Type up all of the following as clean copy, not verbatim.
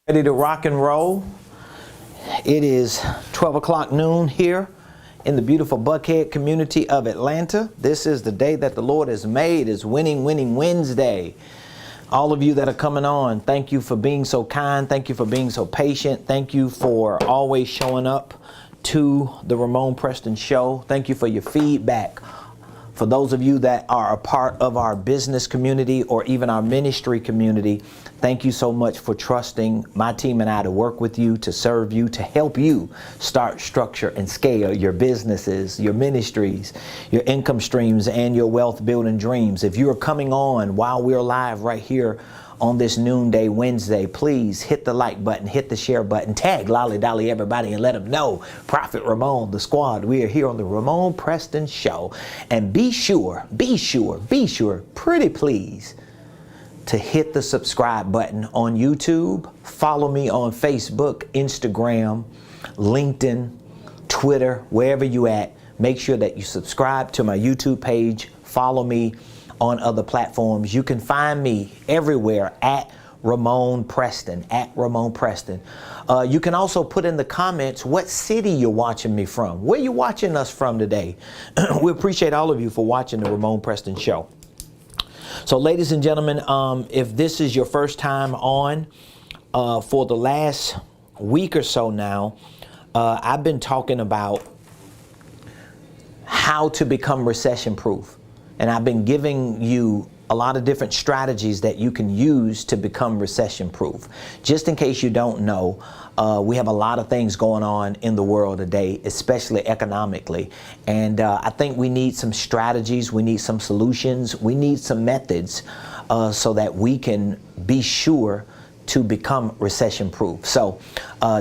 Ready to rock and roll. It is 12 o'clock noon here in the beautiful Buckhead community of Atlanta. This is the day that the Lord has made. It's Winning Wednesday. All of you that are coming on, thank you for being so kind. Thank you for being so patient. Thank you for always showing up to the Ramonepreston show. Thank you for your feedback. For those of you that are a part of our business community or even our ministry community, thank you so much for trusting my team and I to work with you, to serve you, to help you start, structure, and scale your businesses, your ministries, your income streams, and your wealth building dreams. If you are coming on while we're live right here on this noonday Wednesday, please hit the like button, hit the share button, tag Lolly Dolly everybody and let them know Prophet Ramon, the squad. We are here on the Ramonepreston show. And be sure, pretty please, to hit the subscribe button on YouTube. Follow me on Facebook, Instagram, LinkedIn, Twitter, wherever you at. Make sure that you subscribe to my YouTube page. Follow me on other platforms. You can find me everywhere at Ramonepreston, You can also put in the comments what city you're watching me from. Where you watching us from today? We appreciate all of you for watching the Ramonepreston show. So ladies and gentlemen, if this is your first time on, for the last week or so now, I've been talking about how to become recession proof. And I've been giving you a lot of different strategies that you can use to become recession proof. Just in case you don't know, we have a lot of things going on in the world today, especially economically. And I think we need some strategies, we need some solutions, we need some methods so that we can be sure to become recession proof. So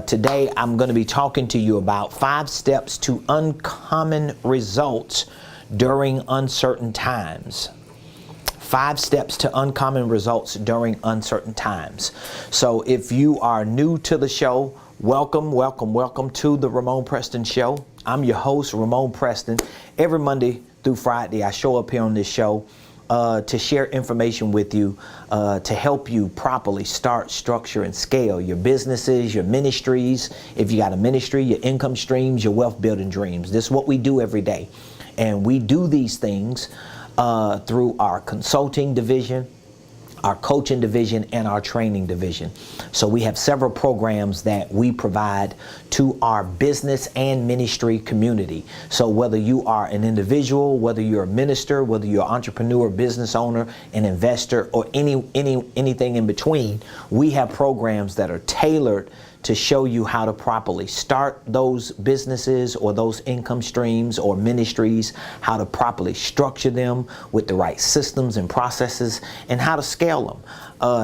today I'm going to be talking to you about 5 steps to uncommon results during uncertain times. 5 steps to uncommon results during uncertain times. So if you are new to the show, welcome to the Ramonepreston show. I'm your host, Ramonepreston. Every Monday through Friday, I show up here on this show to share information with you, to help you properly start, structure, and scale your businesses, your ministries. If you got a ministry, your income streams, your wealth building dreams. This is what we do every day. And we do these things through our consulting division, our coaching division, and our training division. So we have several programs that we provide to our business and ministry community. So whether you are an individual, whether you're a minister, whether you're an entrepreneur, business owner, an investor, or anything in between, we have programs that are tailored to show you how to properly start those businesses or those income streams or ministries, how to properly structure them with the right systems and processes, and how to scale them,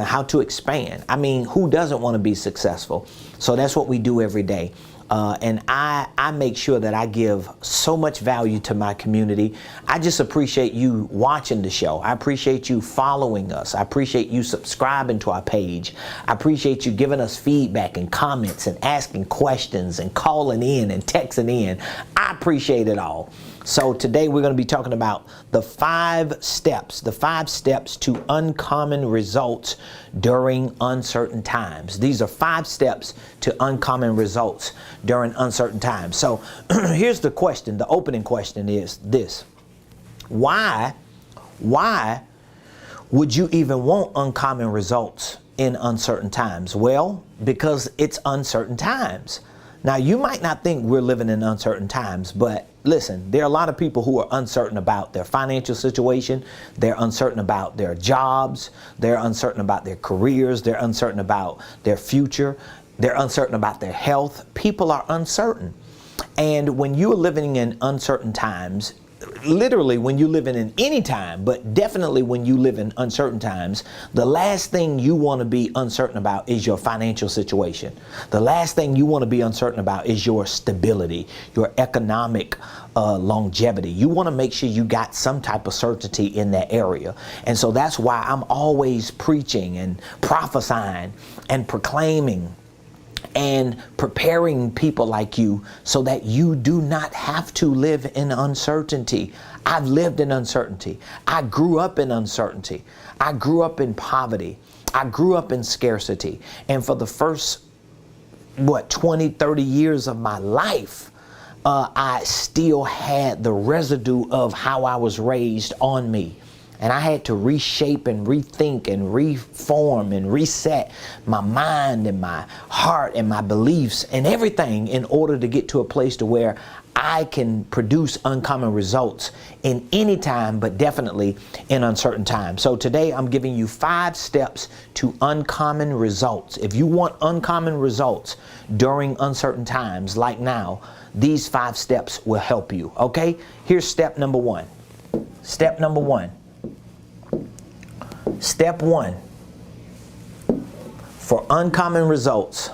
how to expand. I mean, who doesn't want to be successful? So that's what we do every day. And I make sure that I give so much value to my community. I just appreciate you watching the show. I appreciate you following us. I appreciate you subscribing to our page. I appreciate you giving us feedback and comments and asking questions and calling in and texting in. I appreciate it all. So today we're going to be talking about the 5 steps to uncommon results during uncertain times. These are 5 steps to uncommon results during uncertain times. So here's the question. The opening question is this: why would you even want uncommon results in uncertain times? Well, because it's uncertain times. Now, you might not think we're living in uncertain times, but listen, there are a lot of people who are uncertain about their financial situation. They're uncertain about their jobs. They're uncertain about their careers. They're uncertain about their future. They're uncertain about their health. People are uncertain. And when you're living in uncertain times, literally when you live in any time, but definitely when you live in uncertain times, the last thing you want to be uncertain about is your financial situation. The last thing you want to be uncertain about is your stability, your economic longevity. You want to make sure you got some type of certainty in that area. And so that's why I'm always preaching and prophesying and proclaiming and preparing people like you so that you do not have to live in uncertainty. I've lived in uncertainty. I grew up in uncertainty. I grew up in poverty. I grew up in scarcity. And for the first, 20, 30 years of my life, I still had the residue of how I was raised on me. And I had to reshape and rethink and reform and reset my mind and my heart and my beliefs and everything in order to get to a place to where I can produce uncommon results in any time, but definitely in uncertain times. So today I'm giving you 5 steps to uncommon results. If you want uncommon results during uncertain times like now, these 5 steps will help you. Okay? Here's step number 1. Step number 1. Step 1 for uncommon results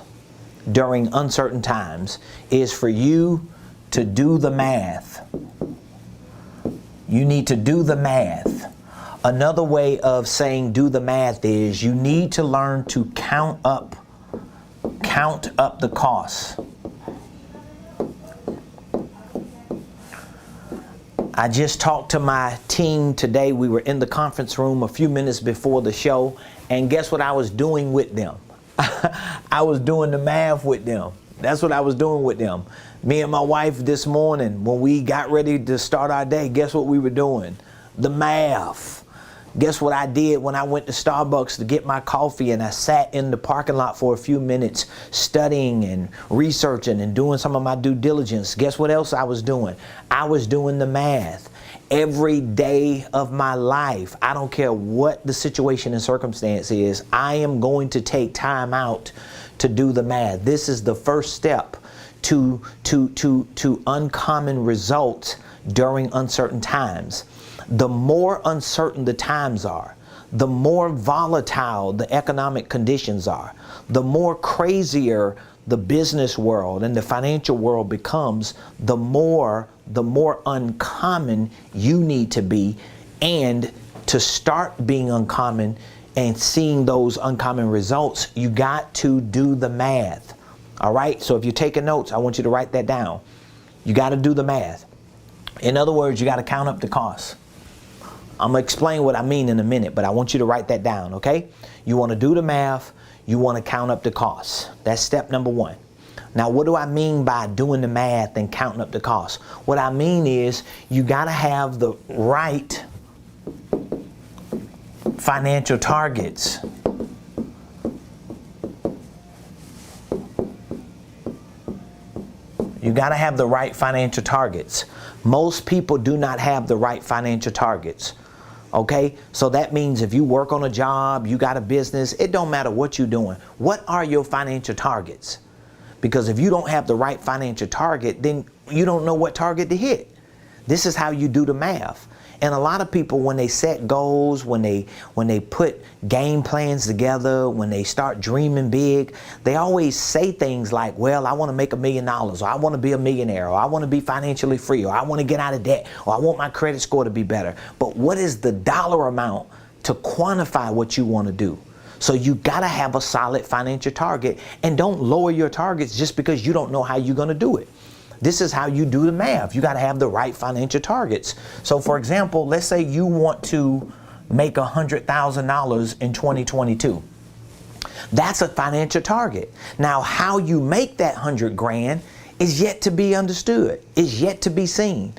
during uncertain times is for you to do the math. You need to do the math. Another way of saying do the math is you need to learn to count up the costs. I just talked to my team today. We were in the conference room a few minutes before the show, and guess what I was doing with them? I was doing the math with them. That's what I was doing with them. Me and my wife this morning, when we got ready to start our day, guess what we were doing? The math. Guess what I did when I went to Starbucks to get my coffee and I sat in the parking lot for a few minutes studying and researching and doing some of my due diligence. Guess what else I was doing? I was doing the math. Every day of my life, I don't care what the situation and circumstance is, I am going to take time out to do the math. This is the first step to uncommon results during uncertain times. The more uncertain the times are, the more volatile the economic conditions are, the more crazier the business world and the financial world becomes, the more uncommon you need to be. And to start being uncommon and seeing those uncommon results, you got to do the math. All right? So if you're taking notes, I want you to write that down. You got to do the math. In other words, you got to count up the costs. I'm going to explain what I mean in a minute, but I want you to write that down, okay? You want to do the math. You want to count up the costs. That's step number 1. Now, what do I mean by doing the math and counting up the costs? What I mean is you got to have the right financial targets. You got to have the right financial targets. Most people do not have the right financial targets. Okay, so that means if you work on a job, you got a business, it don't matter what you're doing. What are your financial targets? Because if you don't have the right financial target, then you don't know what target to hit. This is how you do the math. And a lot of people, when they set goals, when they put game plans together, when they start dreaming big, they always say things like, well, I want to make $1 million, or I want to be a millionaire, or I want to be financially free, or I want to get out of debt, or I want my credit score to be better. But what is the dollar amount to quantify what you want to do? So you got to have a solid financial target, and don't lower your targets just because you don't know how you're going to do it. This is how you do the math. You got to have the right financial targets. So for example, let's say you want to make $100,000 in 2022. That's a financial target. Now, how you make that 100 grand is yet to be understood, is yet to be seen,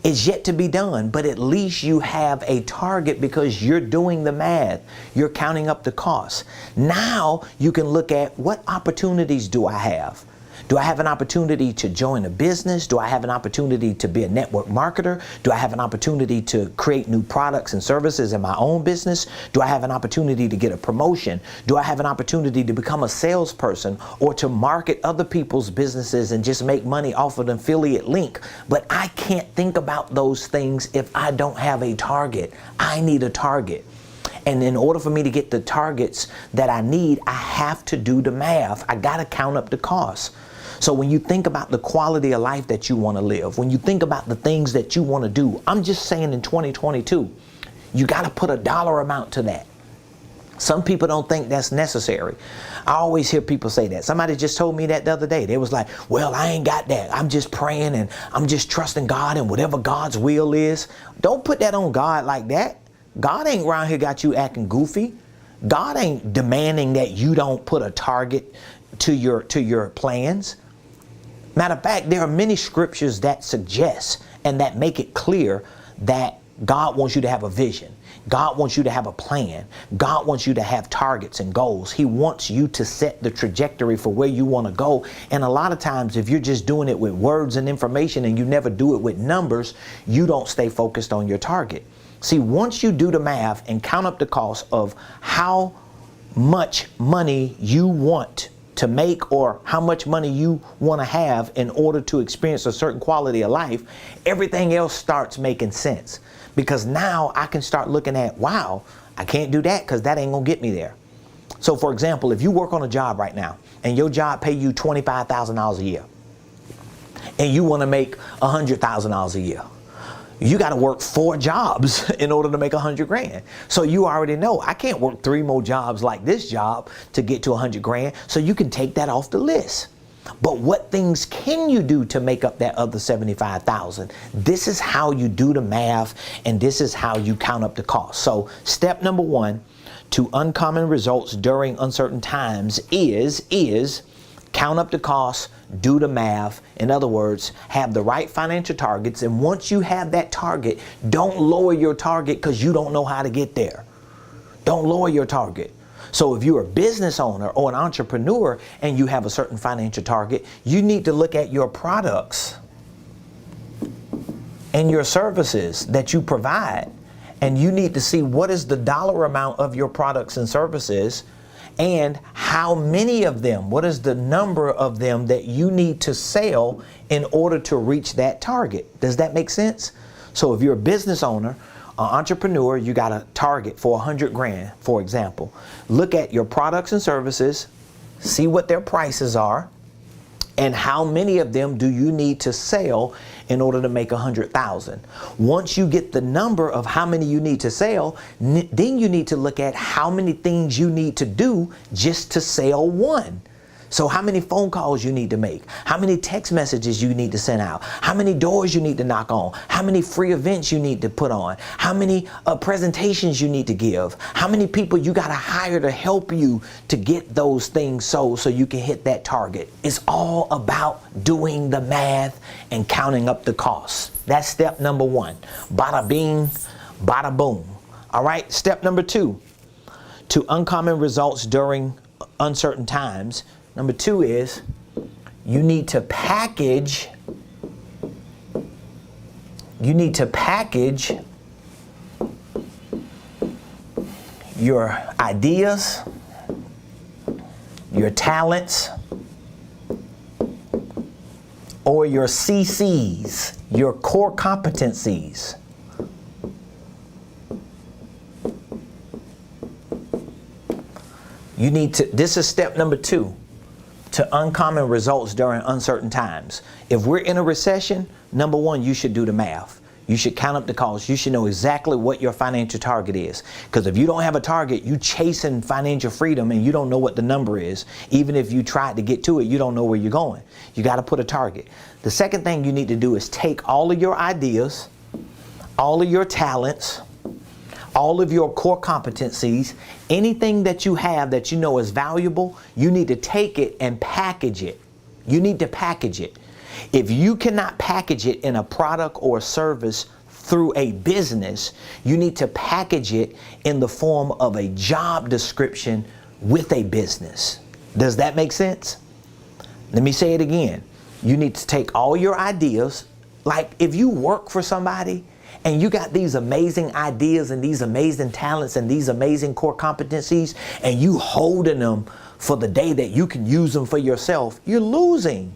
is yet to be done. But at least you have a target because you're doing the math. You're counting up the costs. Now you can look at what opportunities do I have? Do I have an opportunity to join a business? Do I have an opportunity to be a network marketer? Do I have an opportunity to create new products and services in my own business? Do I have an opportunity to get a promotion? Do I have an opportunity to become a salesperson or to market other people's businesses and just make money off of an affiliate link? But I can't think about those things if I don't have a target. I need a target. And in order for me to get the targets that I need, I have to do the math. I got to count up the costs. So when you think about the quality of life that you want to live, when you think about the things that you want to do, I'm just saying in 2022, you got to put a dollar amount to that. Some people don't think that's necessary. I always hear people say that. Somebody just told me that the other day. They was like, well, I ain't got that. I'm just praying and I'm just trusting God and whatever God's will is. Don't put that on God like that. God ain't around here got you acting goofy. God ain't demanding that you don't put a target to your plans. Matter of fact, there are many scriptures that suggest and that make it clear that God wants you to have a vision. God wants you to have a plan. God wants you to have targets and goals. He wants you to set the trajectory for where you want to go. And a lot of times, if you're just doing it with words and information and you never do it with numbers, you don't stay focused on your target. See, once you do the math and count up the cost of how much money you want to make or how much money you want to have in order to experience a certain quality of life, everything else starts making sense. Because now I can start looking at, wow, I can't do that because that ain't gonna get me there. So for example, if you work on a job right now and your job pay you $25,000 a year and you want to make $100,000 a year, you got to work 4 jobs in order to make 100 grand. So you already know I can't work 3 more jobs like this job to get to 100 grand. So you can take that off the list. But what things can you do to make up that other 75,000? This is how you do the math, and this is how you count up the cost. So step number 1 to uncommon results during uncertain times is count up the costs, do the math. In other words, have the right financial targets. And once you have that target, don't lower your target because you don't know how to get there. Don't lower your target. So if you're a business owner or an entrepreneur and you have a certain financial target, you need to look at your products and your services that you provide. And you need to see what is the dollar amount of your products and services and how many of them, what is the number of them that you need to sell in order to reach that target. Does that make sense? So if you're a business owner, an entrepreneur, you got a target for 100 grand, for example. Look at your products and services, see what their prices are, and how many of them do you need to sell in order to make 100,000. Once you get the number of how many you need to sell, then you need to look at how many things you need to do just to sell one. So how many phone calls you need to make, how many text messages you need to send out, how many doors you need to knock on, how many free events you need to put on, how many presentations you need to give, how many people you got to hire to help you to get those things sold so you can hit that target. It's all about doing the math and counting up the costs. That's step number 1. Bada bing, bada boom. All right. Step number 2, to uncommon results during uncertain times. Number 2 is you need to package your ideas, your talents, or your CCs, your core competencies. You need to, this is step number 2. To uncommon results during uncertain times. If we're in a recession, number 1, you should do the math. You should count up the costs. You should know exactly what your financial target is. Because if you don't have a target, you chasing financial freedom and you don't know what the number is. Even if you tried to get to it, you don't know where you're going. You got to put a target. The second thing you need to do is take all of your ideas, all of your talents, all of your core competencies, anything that you have that you know is valuable, you need to take it and package it. You need to package it. If you cannot package it in a product or service through a business, you need to package it in the form of a job description with a business. Does that make sense? Let me say it again. You need to take all your ideas, like if you work for somebody, and you got these amazing ideas and these amazing talents and these amazing core competencies, and you holding them for the day that you can use them for yourself, you're losing.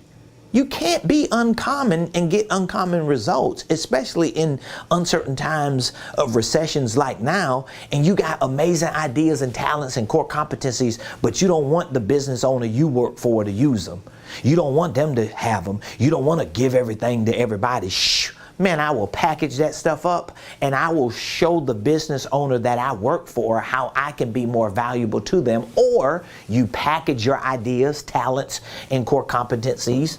You can't be uncommon and get uncommon results, especially in uncertain times of recessions like now, and you got amazing ideas and talents and core competencies, but you don't want the business owner you work for to use them. You don't want them to have them. You don't want to give everything to everybody. Shh. Man, I will package that stuff up and I will show the business owner that I work for how I can be more valuable to them. Or you package your ideas, talents, and core competencies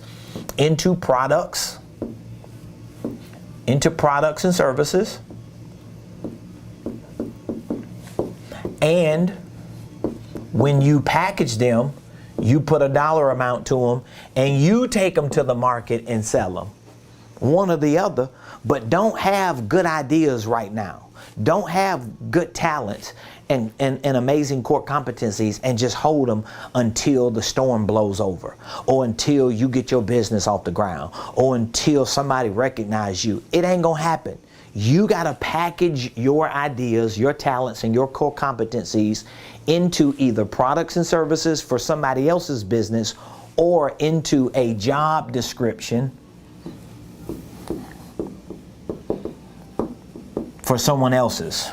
into products and services. And When you package them, you put a dollar amount to them and you take them to the market and sell them. One or the other, but don't have good ideas right now. Don't have good talents and amazing core competencies and just hold them until the storm blows over, or until you get your business off the ground, or until somebody recognizes you. It ain't gonna happen. You gotta package your ideas, your talents, and your core competencies into either products and services for somebody else's business, or into a job description for someone else's.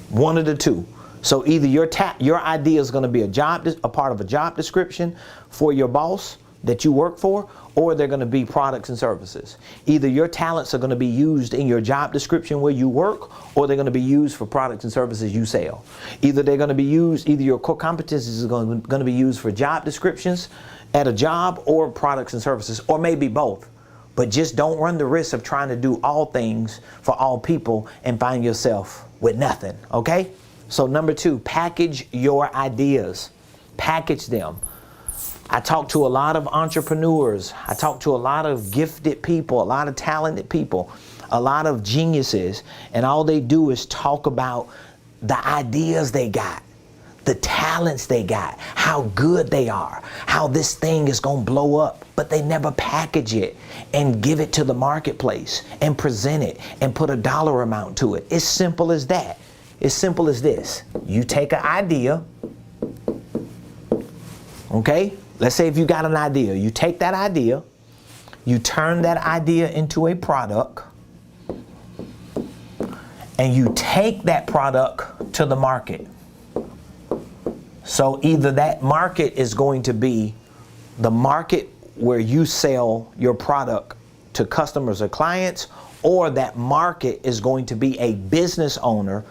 One of the two. So either your idea is going to be a part of a job description for your boss that you work for, or they're going to be products and services. Either your talents are going to be used in your job description where you work, or they're going to be used for products and services you sell. Either they're going to be used, either your core competencies are going to be used for job descriptions at a job, or products and services, or maybe both. But just don't run the risk of trying to do all things for all people and find yourself with nothing, okay? So number 2, package your ideas. Package them. I talk to a lot of entrepreneurs. I talk to a lot of gifted people, a lot of talented people, a lot of geniuses, and all they do is talk about the ideas they got, the talents they got, how good they are, how this thing is going to blow up, but they never package it and give it to the marketplace and present it and put a dollar amount to it. It's simple as that. It's simple as this. You take an idea, okay? Let's say if you got an idea, you take that idea, you turn that idea into a product, and you take that product to the market. So either that market is going to be the market where you sell your product to customers or clients, or that market is going to be a business owner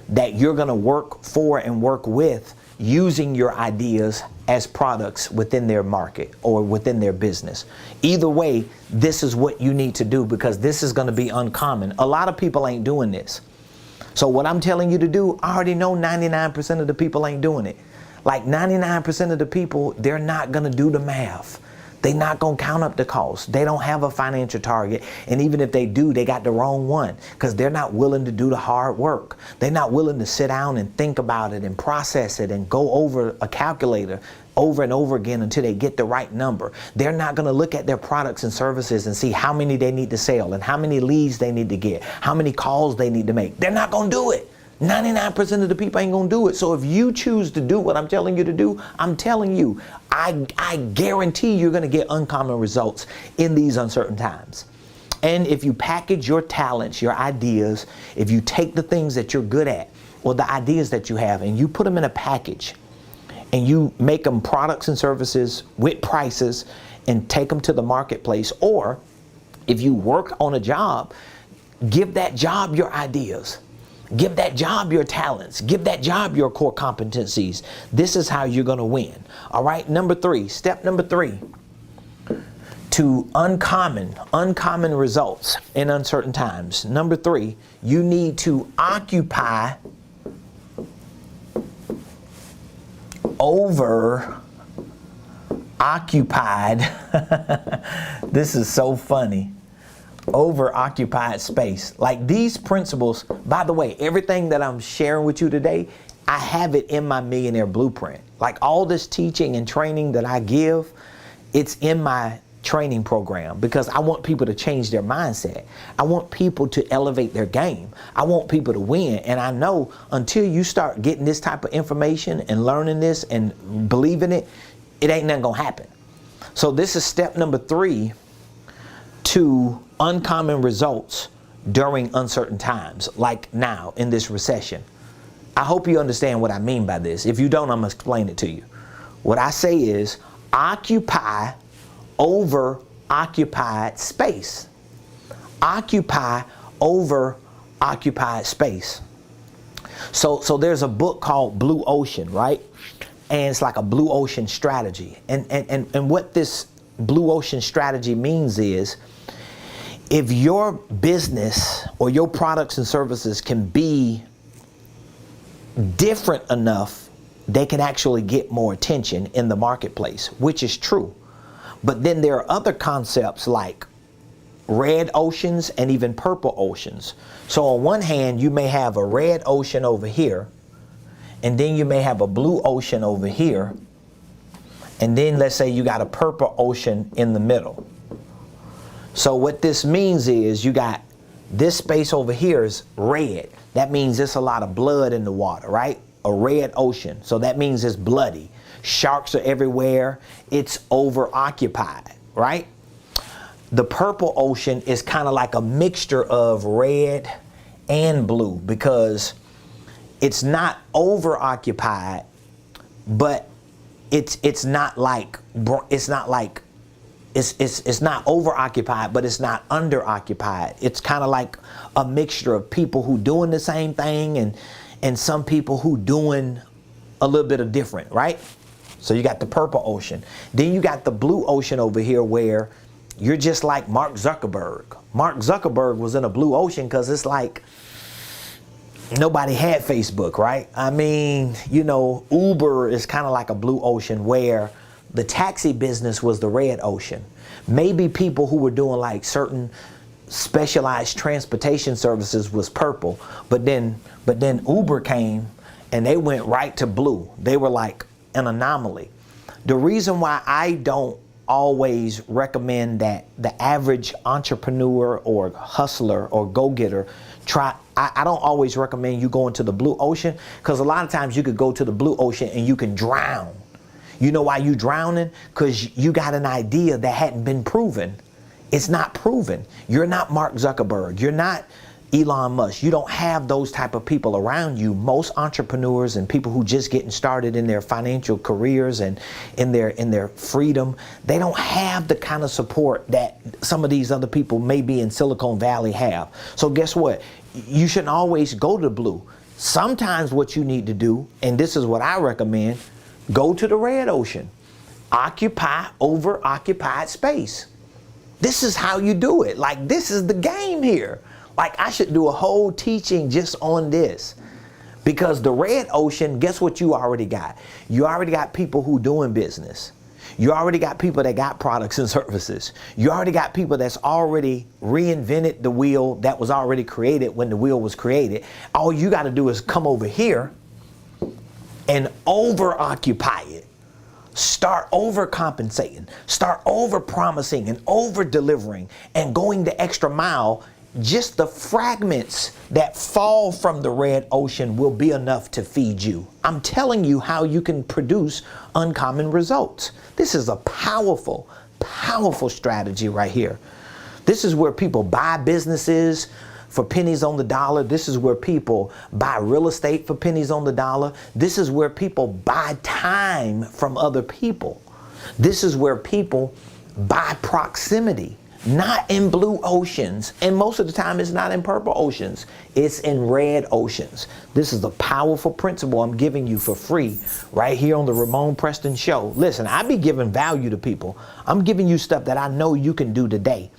that you're going to work for and work with using your ideas as products within their market or within their business. Either way, this is what you need to do, because this is going to be uncommon. A lot of people ain't doing this. So what I'm telling you to do, I already know 99% of the people ain't doing it. Like 99% of the people, they're not going to do the math. They're not going to count up the costs. They don't have a financial target. And even if they do, they got the wrong one, because they're not willing to do the hard work. They're not willing to sit down and think about it and process it and go over a calculator over and over again until they get the right number. They're not going to look at their products and services and see how many they need to sell and how many leads they need to get, how many calls they need to make. They're not going to do it. 99% of the people ain't gonna do it. So if you choose to do what I'm telling you to do, I'm telling you, I guarantee you're gonna get uncommon results in these uncertain times. And if you package your talents, your ideas, if you take the things that you're good at, or the ideas that you have, and you put them in a package, and you make them products and services with prices, and take them to the marketplace, or if you work on a job, give that job your ideas. Give that job your talents. Give that job your core competencies. This is how you're going to win. All right. Number 3, step number 3 to uncommon results in uncertain times. Number 3, you need to occupy over occupied. This is so funny. Over occupied space. Like these principles, by the way, everything that I'm sharing with you today, I have it in my Millionaire Blueprint. Like all this teaching and training that I give, it's in my training program, because I want people to change their mindset. I want people to elevate their game. I want people to win. And I know until you start getting this type of information and learning this and believing it, it ain't nothing gonna happen. So this is step number 3 to uncommon results during uncertain times, like now in this recession. I hope you understand what I mean by this. If you don't, I'm gonna explain it to you. What I say is occupy over occupied space. Occupy over occupied space. So there's a book called Blue Ocean, right? And it's like a blue ocean strategy. And what this blue ocean strategy means is, if your business or your products and services can be different enough they can actually get more attention in the marketplace, which is true. But then there are other concepts like red oceans and even purple oceans. So on one hand, you may have a red ocean over here, and then you may have a blue ocean over here, and then let's say you got a purple ocean in the middle. So what this means is you got this space over here is red. That means there's a lot of blood in the water, right? A red ocean. So that means it's bloody. Sharks are everywhere. It's overoccupied, right? The purple ocean is kind of like a mixture of red and blue because it's not overoccupied, but it's not overoccupied, but it's not underoccupied. It's kind of like a mixture of people who doing the same thing and some people who doing a little bit of different, right? So you got the purple ocean. Then you got the blue ocean over here where you're just like Mark Zuckerberg. Mark Zuckerberg was in a blue ocean because it's like nobody had Facebook, right? I mean, you know, Uber is kind of like a blue ocean where the taxi business was the red ocean. Maybe people who were doing like certain specialized transportation services was purple, but then Uber came and they went right to blue. They were like an anomaly. The reason why I don't always recommend that the average entrepreneur or hustler or go-getter I don't always recommend you going to the blue ocean, because a lot of times you could go to the blue ocean and you can drown. You know why you drowning? Because you got an idea that hadn't been proven. It's not proven. You're not Mark Zuckerberg. You're not Elon Musk. You don't have those type of people around you. Most entrepreneurs and people who just getting started in their financial careers and in their freedom, they don't have the kind of support that some of these other people maybe in Silicon Valley have. So guess what? You shouldn't always go to blue. Sometimes what you need to do, and this is what I recommend, go to the red ocean. Occupy overoccupied space. This is how you do it. Like, this is the game here. Like, I should do a whole teaching just on this. Because the red ocean, guess what you already got? You already got people who doing business. You already got people that got products and services. You already got people that's already reinvented the wheel that was already created when the wheel was created. All you got to do is come over here and over-occupy it. Start overcompensating. Start over-promising and over-delivering and going the extra mile. Just the fragments that fall from the red ocean will be enough to feed you. I'm telling you how you can produce uncommon results. This is a powerful, powerful strategy right here. This is where people buy businesses for pennies on the dollar. This is where people buy real estate for pennies on the dollar. This is where people buy time from other people. This is where people buy proximity. Not in blue oceans, and most of the time it's not in purple oceans. It's in red oceans. This is a powerful principle I'm giving you for free right here on the Ramonepreston Show. Listen, I be giving value to people. I'm giving you stuff that I know you can do today.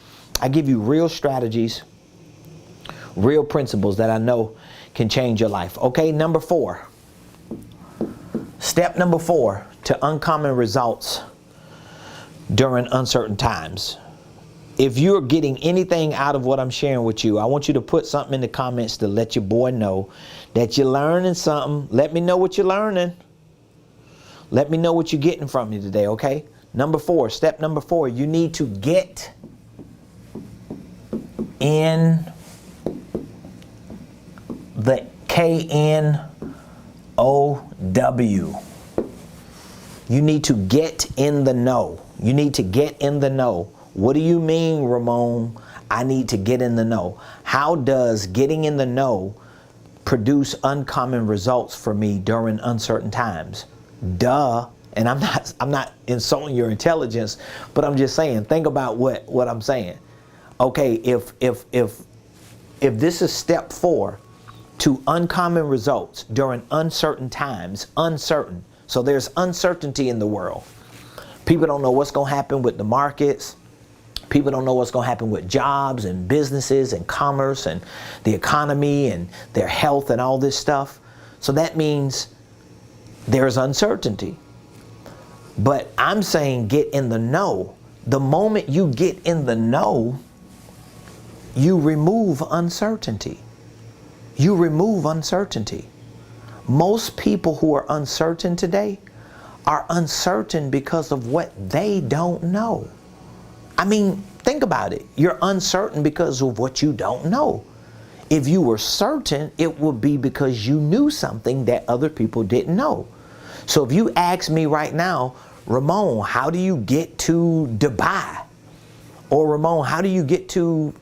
I give you real strategies, real principles that I know can change your life. Okay, number 4. Step number 4 to uncommon results during uncertain times. If you're getting anything out of what I'm sharing with you, I want you to put something in the comments to let your boy know that you're learning something. Let me know what you're learning. Let me know what you're getting from me today, okay? Number 4, step number 4, you need to get in the KNOW. You need to get in the know. You need to get in the know. What do you mean, Ramon? I need to get in the know. How does getting in the know produce uncommon results for me during uncertain times? Duh. And I'm not insulting your intelligence, but I'm just saying, think about what I'm saying. Okay, if this is step 4 to uncommon results during uncertain times, uncertain. So there's uncertainty in the world. People don't know what's going to happen with the markets. People don't know what's going to happen with jobs and businesses and commerce and the economy and their health and all this stuff. So that means There's uncertainty. But I'm saying get in the know. The moment you get in the know, you remove uncertainty. You remove uncertainty. Most people who are uncertain today are uncertain because of what they don't know. I mean, think about it. You're uncertain because of what you don't know. If you were certain, it would be because you knew something that other people didn't know. So if you ask me right now, Ramon, how do you get to Dubai? Or Ramon, how do you get to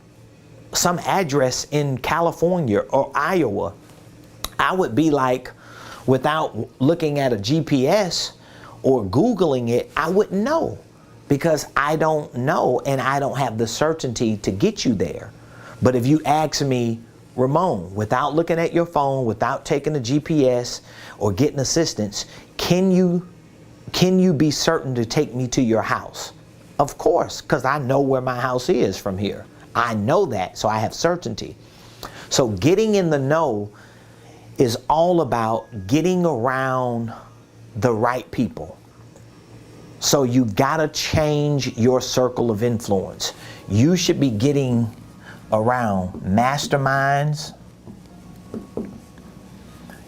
some address in California or Iowa? I would be like, without looking at a GPS or Googling it, I wouldn't know, because I don't know and I don't have the certainty to get you there. But if you ask me, Ramon, without looking at your phone, without taking a GPS or getting assistance, can you be certain to take me to your house? Of course, because I know where my house is from here. I know that, so I have certainty. So getting in the know is all about getting around the right people. So you gotta change your circle of influence. You should be getting around masterminds.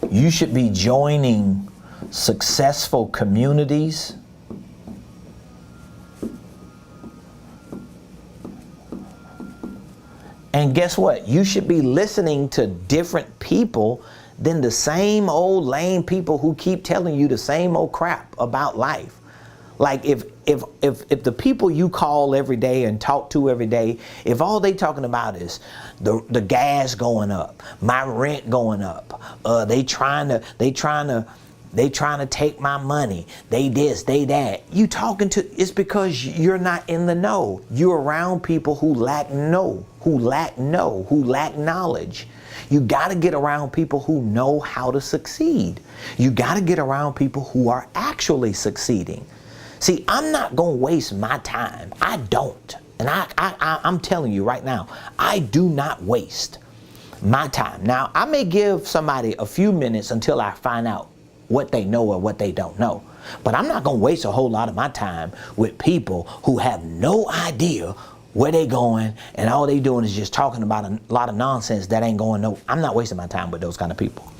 You should be joining successful communities. And guess what? You should be listening to different people than the same old lame people who keep telling you the same old crap about life. Like if the people you call every day and talk to every day, if all they talking about is the gas going up, my rent going up, they trying to take my money, they this, they that. You talking to, it's because you're not in the know. You're around people who lack knowledge. You got to get around people who know how to succeed. You got to get around people who are actually succeeding. See, I'm not going to waste my time. I don't. And I'm telling you right now, I do not waste my time. Now, I may give somebody a few minutes until I find out what they know or what they don't know. But I'm not going to waste a whole lot of my time with people who have no idea where they going, and all they doing is just talking about a lot of nonsense that ain't going no. I'm not wasting my time with those kind of people.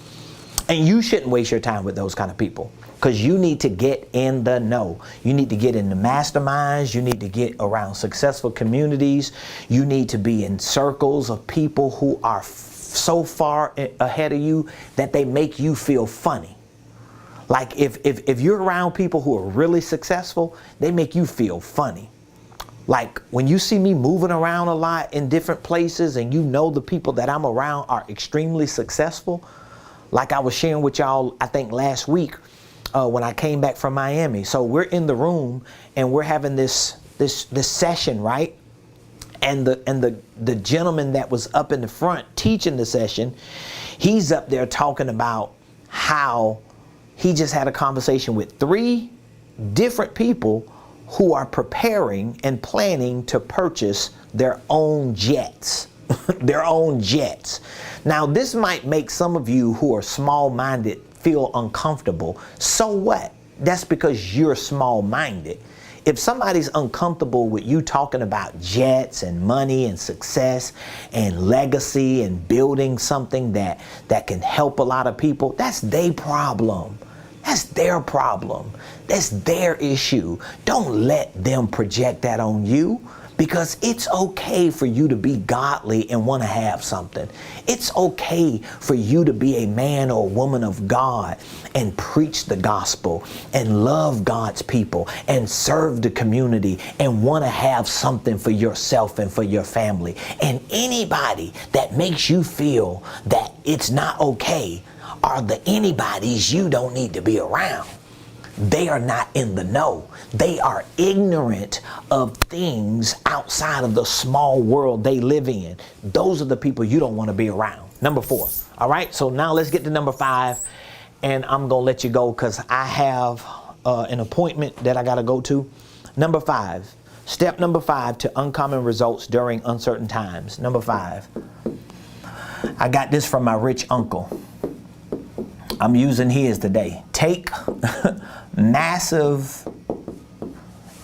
And you shouldn't waste your time with those kind of people, because you need to get in the know. You need to get in the masterminds. You need to get around successful communities. You need to be in circles of people who are so far ahead of you that they make you feel funny. Like if you're around people who are really successful, they make you feel funny. Like when you see me moving around a lot in different places and you know the people that I'm around are extremely successful, like I was sharing with y'all, I think last week when I came back from Miami. So we're in the room and we're having this session, right? And the gentleman that was up in the front teaching the session, he's up there talking about how he just had a conversation with 3 different people who are preparing and planning to purchase their own jets. Their own jets. Now, this might make some of you who are small-minded feel uncomfortable. So what? That's because you're small-minded. If somebody's uncomfortable with you talking about jets and money and success and legacy and building something that can help a lot of people, that's their problem. That's their problem. That's their issue. Don't let them project that on you, because it's okay for you to be godly and want to have something. It's okay for you to be a man or woman of God and preach the gospel and love God's people and serve the community and want to have something for yourself and for your family. And anybody that makes you feel that it's not okay are the anybody's you don't need to be around. They are not in the know. They are ignorant of things outside of the small world they live in. Those are the people you don't want to be around. Number 4. All right, so now let's get to number 5, and I'm going to let you go because I have an appointment that I got to go to. Number 5, step number 5 to uncommon results during uncertain times. Number 5, I got this from my rich uncle. I'm using his today. Take massive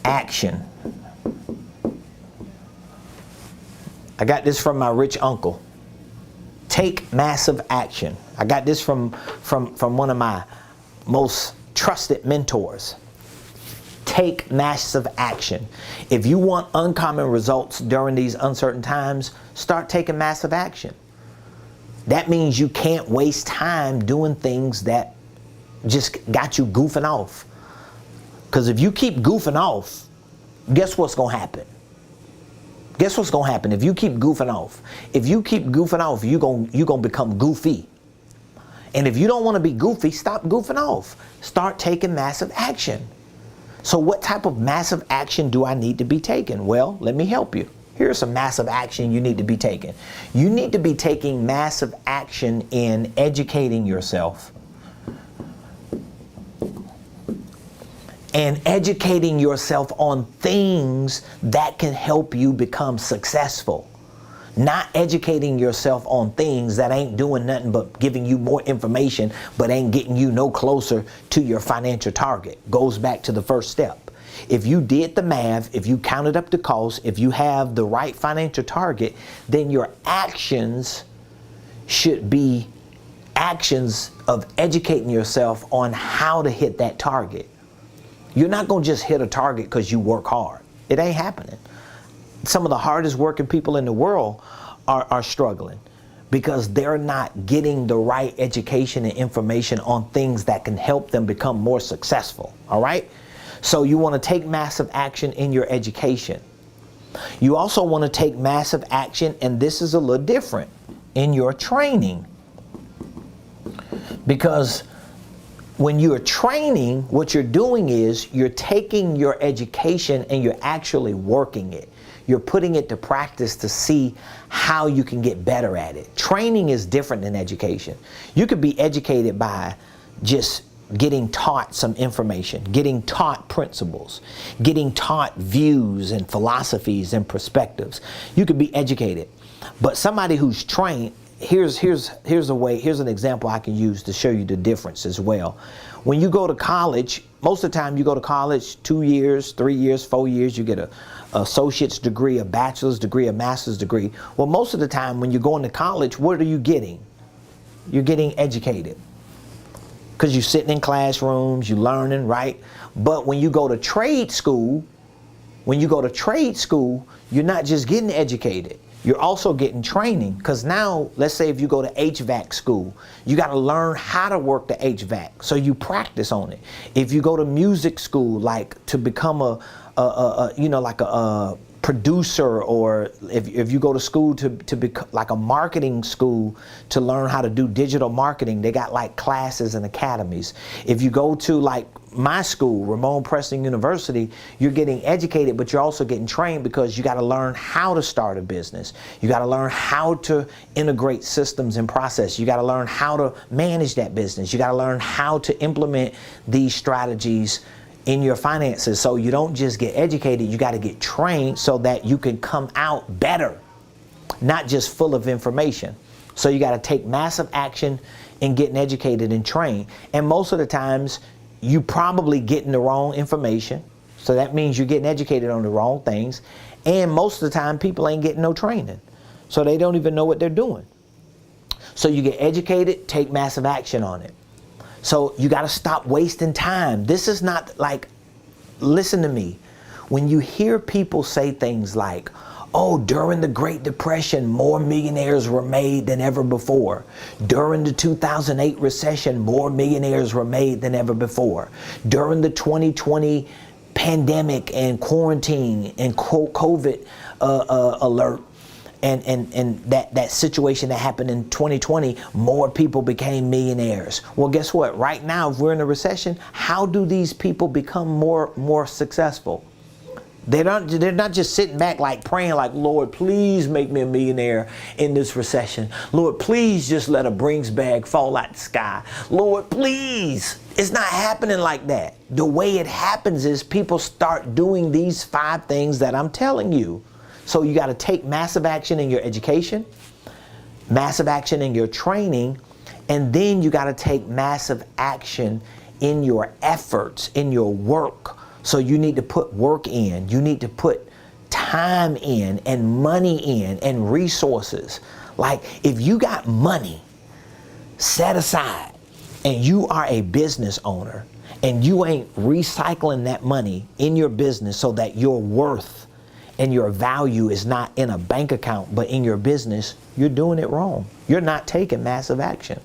action. I got this from my rich uncle. Take massive action. I got this from one of my most trusted mentors. Take massive action. If you want uncommon results during these uncertain times, start taking massive action. That means you can't waste time doing things that just got you goofing off. Because if you keep goofing off, guess what's going to happen? Guess what's going to happen if you keep goofing off? If you keep goofing off, you're going to become goofy. And if you don't want to be goofy, stop goofing off. Start taking massive action. So what type of massive action do I need to be taking? Well, let me help you. Here's some massive action you need to be taking. You need to be taking massive action in educating yourself. And educating yourself on things that can help you become successful. Not educating yourself on things that ain't doing nothing but giving you more information, but ain't getting you no closer to your financial target. Goes back to the first step. If you did the math, if you counted up the cost, if you have the right financial target, then your actions should be actions of educating yourself on how to hit that target. You're not going to just hit a target because you work hard. It ain't happening. Some of the hardest working people in the world are struggling because they're not getting the right education and information on things that can help them become more successful. All right? So you want to take massive action in your education. You also want to take massive action, and this is a little different, in your training. Because when you're training, what you're doing is you're taking your education and you're actually working it. You're putting it to practice to see how you can get better at it. Training is different than education. You could be educated by just getting taught some information, getting taught principles, getting taught views and philosophies and perspectives. You could be educated. But somebody who's trained, here's an example I can use to show you the difference as well. When you go to college, most of the time you go to college 2 years, 3 years, 4 years, you get a associate's degree, a bachelor's degree, a master's degree. Well, most of the time when you're going to college, what are you getting? You're getting educated. Because you're sitting in classrooms, you're learning, right? But when you go to trade school, you're not just getting educated. You're also getting training, because now, let's say if you go to HVAC school, you got to learn how to work the HVAC, so you practice on it. If you go to music school, like to become a producer, or if you go to school to become like a marketing school to learn how to do digital marketing, they got like classes and academies. If you go to like my school, Ramonepreston University, you're getting educated, but you're also getting trained, because you got to learn how to start a business. You got to learn how to integrate systems and process. You got to learn how to manage that business. You got to learn how to implement these strategies in your finances. So you don't just get educated, you got to get trained so that you can come out better, not just full of information. So you got to take massive action in getting educated and trained. And most of the times you probably getting the wrong information. So that means you're getting educated on the wrong things. And most of the time people ain't getting no training. So they don't even know what they're doing. So you get educated, take massive action on it. So you got to stop wasting time. This is not like, listen to me. When you hear people say things like, oh, during the Great Depression, more millionaires were made than ever before. During the 2008 recession, more millionaires were made than ever before. During the 2020 pandemic and quarantine and COVID alert, and that situation that happened in 2020, more people became millionaires. Well, guess what? Right now, if we're in a recession, how do these people become more successful? They're not just sitting back like praying like, Lord, please make me a millionaire in this recession. Lord, please just let a Brinks bag fall out the sky. Lord, please. It's not happening like that. The way it happens is people start doing these 5 things that I'm telling you. So you got to take massive action in your education, massive action in your training, And then you got to take massive action in your efforts, in your work. So you need to put work in. You need to put time in and money in and resources. Like if you got money set aside and you are a business owner and you ain't recycling that money in your business so that your worth and your value is not in a bank account but in your business, you're doing it wrong. You're not taking massive action.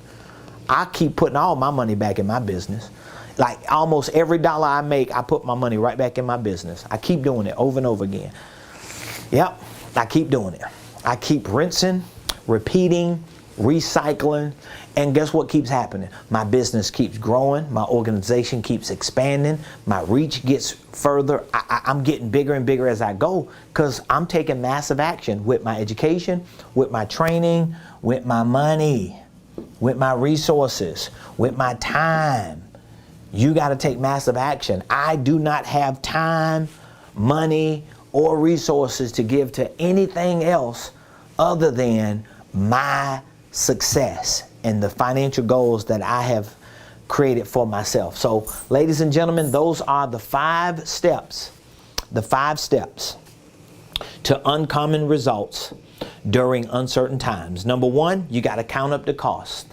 I keep putting all my money back in my business. Like almost every dollar I make, I put my money right back in my business. I keep doing it over and over again. Yep, I keep doing it. I keep rinsing, repeating, recycling, and guess what keeps happening? My business keeps growing, my organization keeps expanding, my reach gets further. I'm getting bigger and bigger as I go because I'm taking massive action with my education, with my training, with my money, with my resources, with my time. You got to take massive action. I do not have time, money, or resources to give to anything else other than my success and the financial goals that I have created for myself. So, ladies and gentlemen, those are the 5 steps, to uncommon results during uncertain times. Number 1, you got to count up the cost.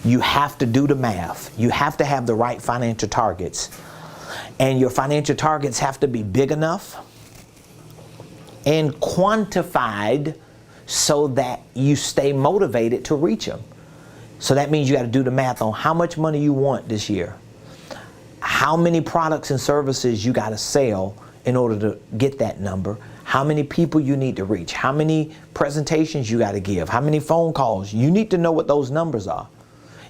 You have to do the math. You have to have the right financial targets. And your financial targets have to be big enough and quantified so that you stay motivated to reach them. So that means you got to do the math on how much money you want this year, how many products and services you got to sell in order to get that number, how many people you need to reach, how many presentations you got to give, how many phone calls. You need to know what those numbers are.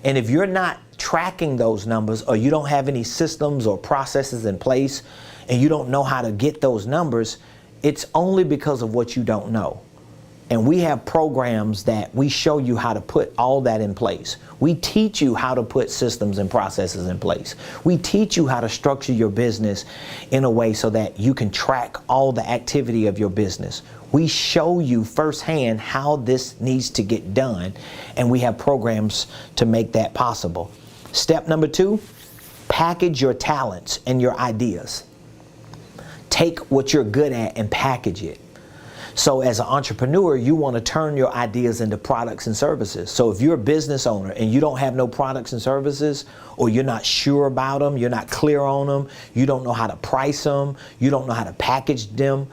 And if you're not tracking those numbers, or you don't have any systems or processes in place and you don't know how to get those numbers, it's only because of what you don't know. And we have programs that we show you how to put all that in place. We teach you how to put systems and processes in place. We teach you how to structure your business in a way so that you can track all the activity of your business. We show you firsthand how this needs to get done, and we have programs to make that possible. Step number 2, package your talents and your ideas. Take what you're good at and package it. So as an entrepreneur, you want to turn your ideas into products and services. So if you're a business owner and you don't have no products and services, or you're not sure about them, you're not clear on them, you don't know how to price them, you don't know how to package them,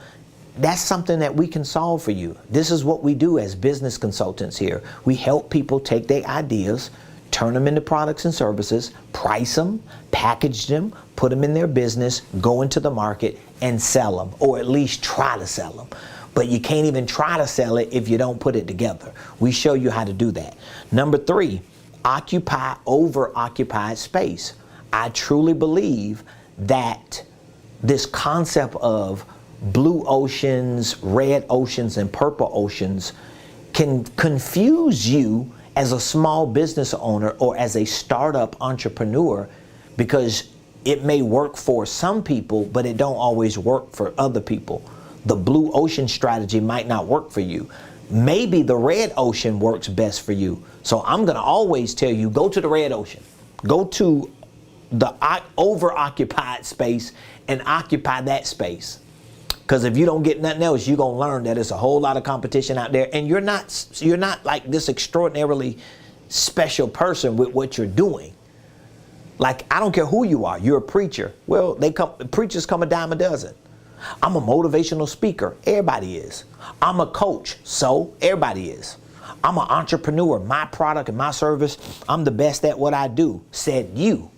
that's something that we can solve for you. This is what we do as business consultants here. We help people take their ideas, turn them into products and services, price them, package them, put them in their business, go into the market and sell them, or at least try to sell them. But you can't even try to sell it if you don't put it together. We show you how to do that. Number 3, occupy over-occupied space. I truly believe that this concept of blue oceans, red oceans, and purple oceans can confuse you as a small business owner or as a startup entrepreneur, because it may work for some people, but it don't always work for other people. The blue ocean strategy might not work for you. Maybe the red ocean works best for you. So I'm going to always tell you, go to the red ocean. Go to the over-occupied space and occupy that space. Because if you don't get nothing else, you're going to learn that it's a whole lot of competition out there, and you're not like this extraordinarily special person with what you're doing. Like, I don't care who you are. You're a preacher. Well, preachers come a dime a dozen. I'm a motivational speaker. Everybody is. I'm a coach. So everybody is. I'm an entrepreneur. My product and my service, I'm the best at what I do, said you.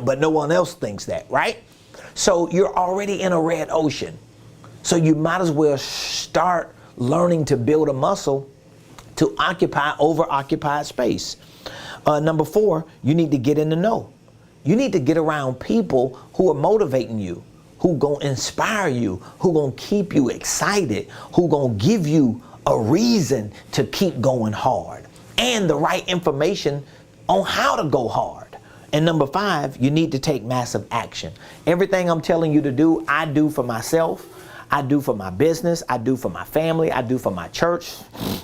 But no one else thinks that, right? So you're already in a red ocean. So you might as well start learning to build a muscle to occupy over-occupied space. Number 4, you need to get in the know. You need to get around people who are motivating you, who gonna inspire you, who gonna keep you excited, who gonna give you a reason to keep going hard, and the right information on how to go hard. And number 5, you need to take massive action. Everything I'm telling you to do, I do for myself, I do for my business, I do for my family, I do for my church,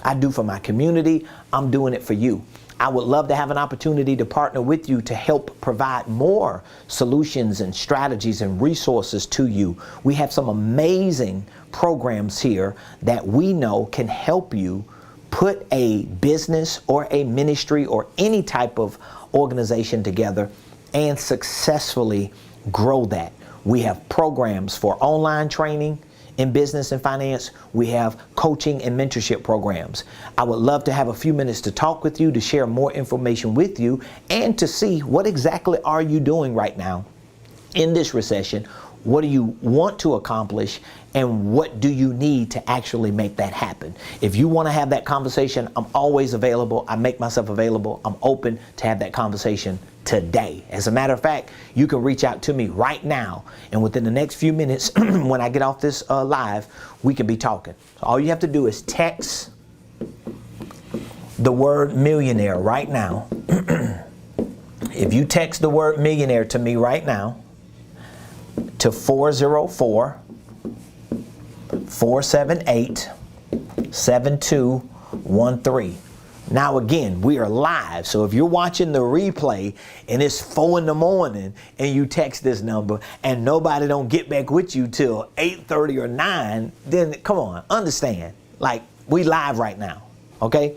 I do for my community. I'm doing it for you. I would love to have an opportunity to partner with you to help provide more solutions and strategies and resources to you. We have some amazing programs here that we know can help you put a business or a ministry or any type of organization together and successfully grow that. We have programs for online training in business and finance. We have coaching and mentorship programs. I would love to have a few minutes to talk with you, to share more information with you, and to see what exactly are you doing right now in this recession. What do you want to accomplish, and what do you need to actually make that happen? If you want to have that conversation, I'm always available. I make myself available. I'm open to have that conversation today. As a matter of fact, you can reach out to me right now, and within the next few minutes when I get off this live, we can be talking. So all you have to do is text the word millionaire right now. If you text the word millionaire to me right now, to 404-478-7213. Now again, we are live, so if you're watching the replay and it's 4 in the morning and you text this number and nobody don't get back with you till 8:30 or 9, then come on, understand, like, we live right now, okay?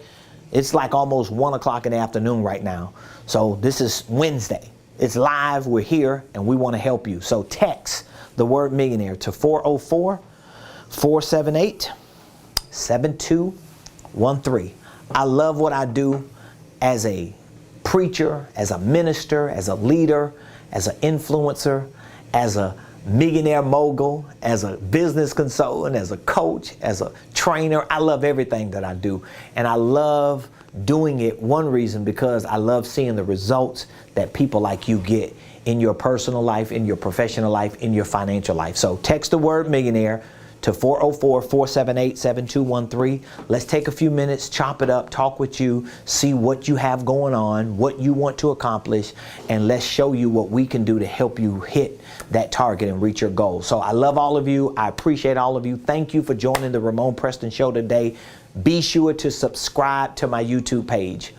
It's like almost 1 o'clock in the afternoon right now. So this is Wednesday. It's live, we're here, and we want to help you. So text the word millionaire to 404-478-7213. I love what I do as a preacher, as a minister, as a leader, as an influencer, as a millionaire mogul, as a business consultant, as a coach, as a trainer. I love everything that I do. And I love doing it, one reason, because I love seeing the results that people like you get in your personal life, in your professional life, in your financial life. So text the word millionaire to 404-478-7213. Let's take a few minutes, chop it up, talk with you, see what you have going on, what you want to accomplish, and let's show you what we can do to help you hit that target and reach your goal. So I love all of you. I appreciate all of you. Thank you for joining the Ramonepreston Show today. Be sure to subscribe to my YouTube page.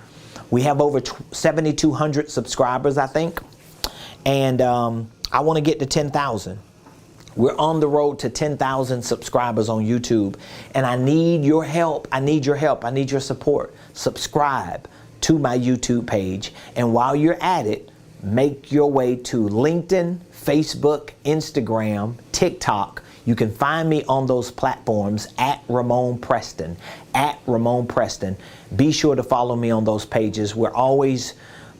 We have over 7,200 subscribers, I think. And I want to get to 10,000. We're on the road to 10,000 subscribers on YouTube. And I need your help. I need your help. I need your support. Subscribe to my YouTube page. And while you're at it, make your way to LinkedIn, Facebook, Instagram, TikTok. You can find me on those platforms at Ramonepreston, Be sure to follow me on those pages. We're always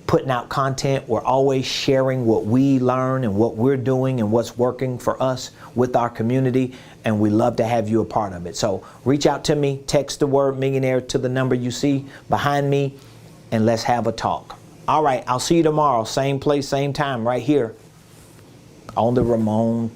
putting out content. We're always sharing what we learn and what we're doing and what's working for us with our community. And we love to have you a part of it. So reach out to me, text the word millionaire to the number you see behind me, and let's have a talk. All right, I'll see you tomorrow. Same place, same time, right here on the Ramonepreston